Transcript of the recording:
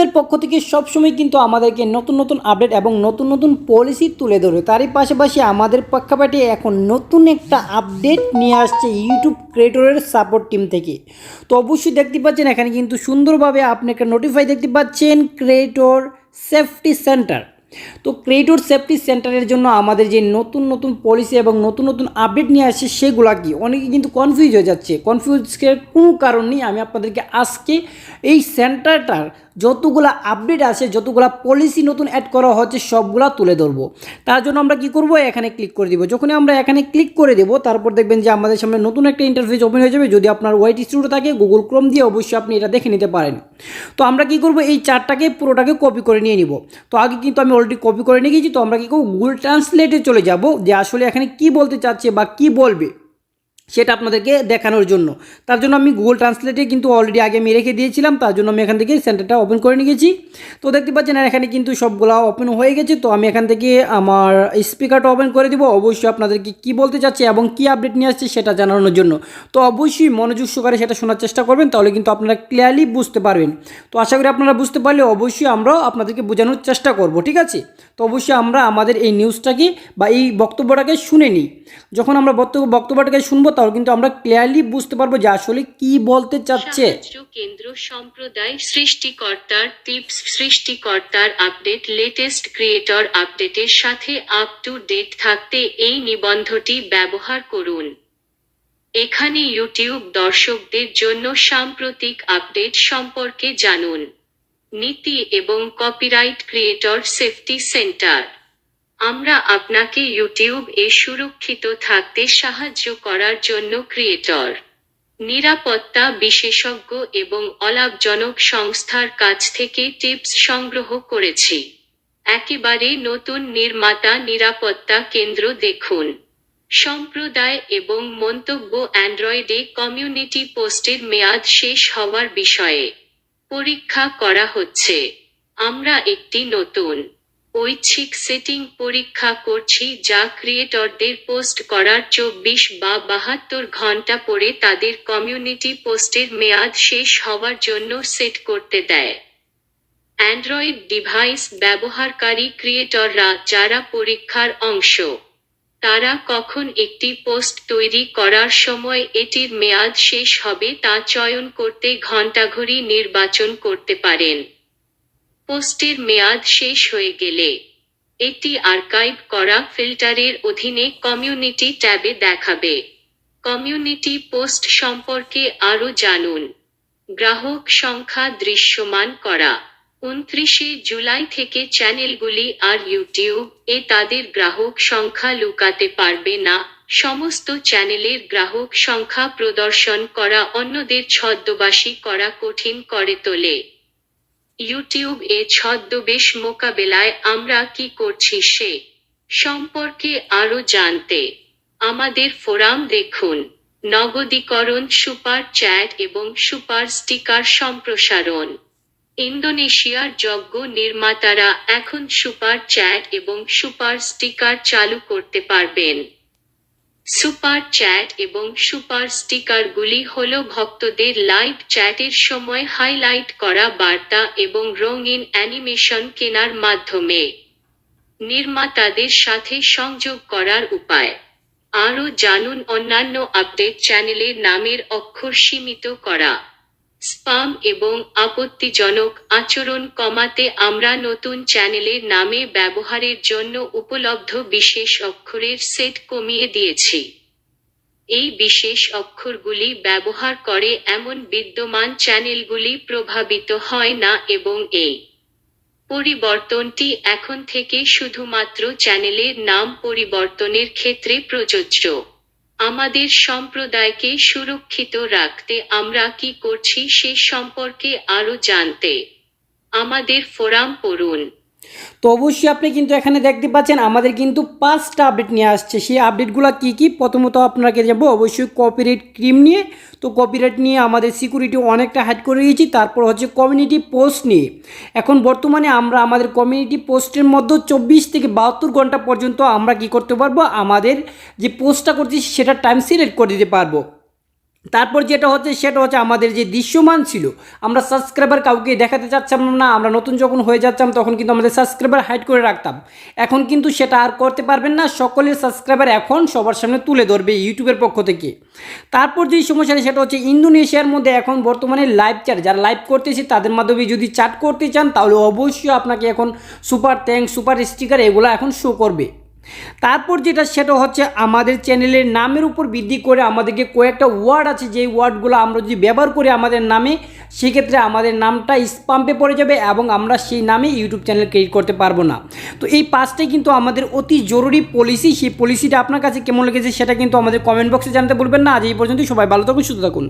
এর পক্ষ থেকে সবসময় কিন্তু আমাদেরকে নতুন নতুন আপডেট এবং নতুন নতুন পলিসি তুলে ধরে, তারই পাশাপাশি আমাদের প্রেক্ষাপটে এখন নতুন একটা আপডেট নিয়ে আসছে ইউটিউব ক্রিয়েটরের সাপোর্ট টিম থেকে। তো অবশ্যই দেখতে পাচ্ছেন এখানে কিন্তু সুন্দরভাবে আপনি একটা নোটিফাই দেখতে পাচ্ছেন ক্রিয়েটর সেফটি সেন্টার। তো ক্রিয়েটর সেফটি সেন্টারের জন্য আমাদের যে নতুন নতুন পলিসি এবং নতুন নতুন আপডেট নিয়ে আসছে সেগুলা কি, অনেকে কিন্তু কনফিউজ হয়ে যাচ্ছে। কনফিউজের কোনো কারণ নেই, আমি আপনাদেরকে আজকে এই সেন্টারটার যতগুলা আপডেট আছে, যতগুলা পলিসি নতুন অ্যাড করা হচ্ছে সবগুলা তুলে ধরবো। তার জন্য আমরা কি করব, এখানে ক্লিক করে দিব। যখনই আমরা এখানে ক্লিক করে দেব তারপর দেখবেন যে আমাদের সামনে নতুন একটা ইন্টারফেস ওপেন হয়ে যাবে। যদি আপনার ওয়াইট স্টুডিও থাকে গুগল ক্রোম দিয়ে অবশ্যই আপনি এটা দেখে নিতে পারেন। তো আমরা কি করব, এই চার্টটাকে পুরোটাকে কপি করে নিয়ে নিব। তো আগে কিন্তু আমি অলরেডি কপি করে নিয়ে গেছি। তো আমরা কি করব, গুগল ট্রান্সলেটে চলে যাব যে আসলে এখানে কি বলতে চাচ্ছে বা কি বলবে সেটা আপনাদেরকে দেখানোর জন্য। তার জন্য আমি গুগল ট্রান্সলেটে কিন্তু অলরেডি আগে আমি রেখে দিয়েছিলাম, তার জন্য আমি এখান থেকে সেন্টারটা ওপেন করে নিয়ে গেছি। তো দেখতে পাচ্ছেন আর এখানে কিন্তু সবগুলো ওপেন হয়ে গেছে। তো আমি এখান থেকে আমার স্পিকারটা ওপেন করে দিব, অবশ্যই আপনাদেরকে কি বলতে চাচ্ছে এবং কি আপডেট নিয়ে আসছে সেটা জানানোর জন্য। তো অবশ্যই মনোযোগ সহকারে সেটা শোনার চেষ্টা করবেন, তাহলে কিন্তু আপনারা ক্লিয়ারলি বুঝতে পারবেন। তো আশা করি আপনারা বুঝতে পারলে অবশ্যই আমরাও আপনাদেরকে বোঝানোর চেষ্টা করব, ঠিক আছে। তো অবশ্যই আমরা আমাদের এই নিউজটাকে বা এই বক্তব্যটাকে শুনে নিই। যখন আমরা বক্তব্যটাকে শুনবো তাহলে কিন্তু আমরা ক্লিয়ারলি বুঝতে পারবো যে আসলে কি বলতে চাচ্ছে। কেন্দ্র সম্প্রদায় সৃষ্টিকর্তার টিপস, সৃষ্টিকর্তার আপডেট, লেটেস্ট ক্রিয়েটর আপডেটের সাথে আপ টু ডেট থাকতে এই নিবন্ধটি ব্যবহার করুন। এখানে ইউটিউব দর্শকদের জন্য সাম্প্রতিক আপডেট সম্পর্কে জানুন। নীতি এবং কপিরাইট ক্রিয়েটর সেফটি সেন্টার। আমরা আপনাকে ইউটিউব এ সুরক্ষিত থাকতে সাহায্য করার জন্য ক্রিয়েটর নিরাপত্তা বিশেষজ্ঞ এবং অলাভজনক সংস্থার কাছ থেকে টিপস সংগ্রহ করেছি। একেবারে নতুন নির্মাতা নিরাপত্তা কেন্দ্র দেখুন। সম্প্রদায় এবং মন্তব্য অ্যান্ড্রয়েডে কমিউনিটি পোস্টের মেয়াদ শেষ হওয়ার বিষয়ে পরীক্ষা করা হচ্ছে। আমরা একটি নতুন ঐচ্ছিক সেটিং পরীক্ষা করছি যা ক্রিয়েটরদের পোস্ট করার 24 বা 72 ঘন্টা পরে তাদের কমিউনিটি পোস্টের মেয়াদ শেষ হওয়ার জন্য সেট করতে দেয়। অ্যান্ড্রয়েড ডিভাইস ব্যবহারকারী ক্রিয়েটররা যারা পরীক্ষার অংশ, তারা কখন একটি পোস্ট তৈরি করার সময় এটির মেয়াদ শেষ হবে তা চয়ন করতে ঘণ্টাঘড়ি নির্বাচন করতে পারেন। পোস্টের মেয়াদ শেষ হয়ে গেলে এটি আর্কাইভ করা ফিল্টারের অধীনে কমিউনিটি ট্যাবে দেখাবে। কমিউনিটি পোস্ট সম্পর্কে আরও জানুন। গ্রাহক সংখ্যা দৃশ্যমান করা। 29 জুলাই থেকে চ্যানেলগুলি আর ইউটিউব এ তাদের গ্রাহক সংখ্যা লুকাতে পারবে না। সমস্ত চ্যানেলের গ্রাহক সংখ্যা প্রদর্শন করা অন্যদের ছদ্মবেশী করা কঠিন করে তোলে। ইউটিউব এ ছদ্মবেশ মোকাবেলায় আমরা কি করছি সে সম্পর্কে আরও জানতে আমাদের ফোরাম দেখুন। নগদীকরণ, সুপার চ্যাট এবং সুপার স্টিকার সম্প্রসারণ। ইন্দোনেশিয়ার যোগ্য নির্মাতারা এখন সুপার চ্যাট এবং সুপার স্টিকার চালু করতে পারবেন। সুপার চ্যাট এবং সুপার স্টিকারগুলি হল ভক্তদের লাইভ চ্যাটের সময় হাইলাইট করা বার্তা এবং রঙিন অ্যানিমেশন কেনার মাধ্যমে নির্মাতাদের সাথে সংযোগ করার উপায়। আরও জানুন। অন্যান্য আপডেট চ্যানেলের নামের অক্ষর সীমিত করা। স্পাম এবং আপত্তিজনক আচরণ কমাতে আমরা নতুন চ্যানেলের নামে ব্যবহারের জন্য উপলব্ধ বিশেষ অক্ষরের সেট কমিয়ে দিয়েছি। এই বিশেষ অক্ষরগুলি ব্যবহার করে এমন বিদ্যমান চ্যানেলগুলি প্রভাবিত হয় না এবং এই পরিবর্তনটি এখন থেকে শুধুমাত্র চ্যানেলের নাম পরিবর্তনের ক্ষেত্রে প্রযোজ্য। আমাদের সম্প্রদায়কে সুরক্ষিত রাখতে আমরা কি করছি সে সম্পর্কে আরও জানতে আমাদের ফোরাম পড়ুন। তো অবশ্যই আপনি কিন্তু এখানে দেখতে পাচ্ছেন আমাদের কিন্তু 5টা আপডেট নিয়ে আসছে। সেই আপডেটগুলো কি কি, প্রথমত আপনাকে যাবো অবশ্যই কপিরাইট ক্রিম নিয়ে। তো কপিরাইট নিয়ে আমাদের সিকিউরিটি অনেকটা হাইড করে দিয়েছি। তারপর হচ্ছে কমিউনিটি পোস্ট নিয়ে। এখন বর্তমানে আমরা আমাদের কমিউনিটি পোস্টের মধ্যে 24 থেকে 72 ঘন্টা পর্যন্ত আমরা কি করতে পারবো, আমাদের যে পোস্টটা করছি সেটা টাইম সিলেক্ট করে দিতে পারবো। তারপর যেটা হচ্ছে সেটা হচ্ছে আমাদের যে দৃশ্যমান ছিল, আমরা সাবস্ক্রাইবার কাউকে দেখাতে চাচ্ছিলাম না। আমরা নতুন যখন হয়ে যাচ্ছিলাম তখন কিন্তু আমাদের সাবস্ক্রাইবার হাইড করে রাখতাম। এখন কিন্তু সেটা আর করতে পারবেন না, সকলের সাবস্ক্রাইবার এখন সবার সামনে তুলে ধরবে ইউটিউবের পক্ষ থেকে। তারপর যেই সমস্যাটা সেটা হচ্ছে ইন্দোনেশিয়ার মধ্যে এখন বর্তমানে লাইভ চ্যাট, যারা লাইভ করতেছে তাদের মাধ্যমে যদি চ্যাট করতে চান তাহলে অবশ্যই আপনাকে এখন সুপার থ্যাঙ্কস, সুপার স্টিকার এগুলো এখন শো করবে। তারপর যেটা সেটা হচ্ছে আমাদের চ্যানেলের নামের উপর ভিত্তি করে আমাদেরকে কয়েকটা ওয়ার্ড আছে, যেই ওয়ার্ডগুলো আমরা যদি ব্যবহার করি আমাদের নামে, সেক্ষেত্রে আমাদের নামটা স্পাম্পে পড়ে যাবে এবং আমরা সেই নামে ইউটিউব চ্যানেল ক্রিয়েট করতে পারবো না। তো এই পাঁচটাই কিন্তু আমাদের অতি জরুরি পলিসি। সেই পলিসিটা আপনার কাছে কেমন লেগেছে সেটা কিন্তু আমাদের কমেন্ট বক্সে জানতে বলবেন না। আজ এই পর্যন্তই, সবাই ভালো থাকুন, সুস্থ থাকুন।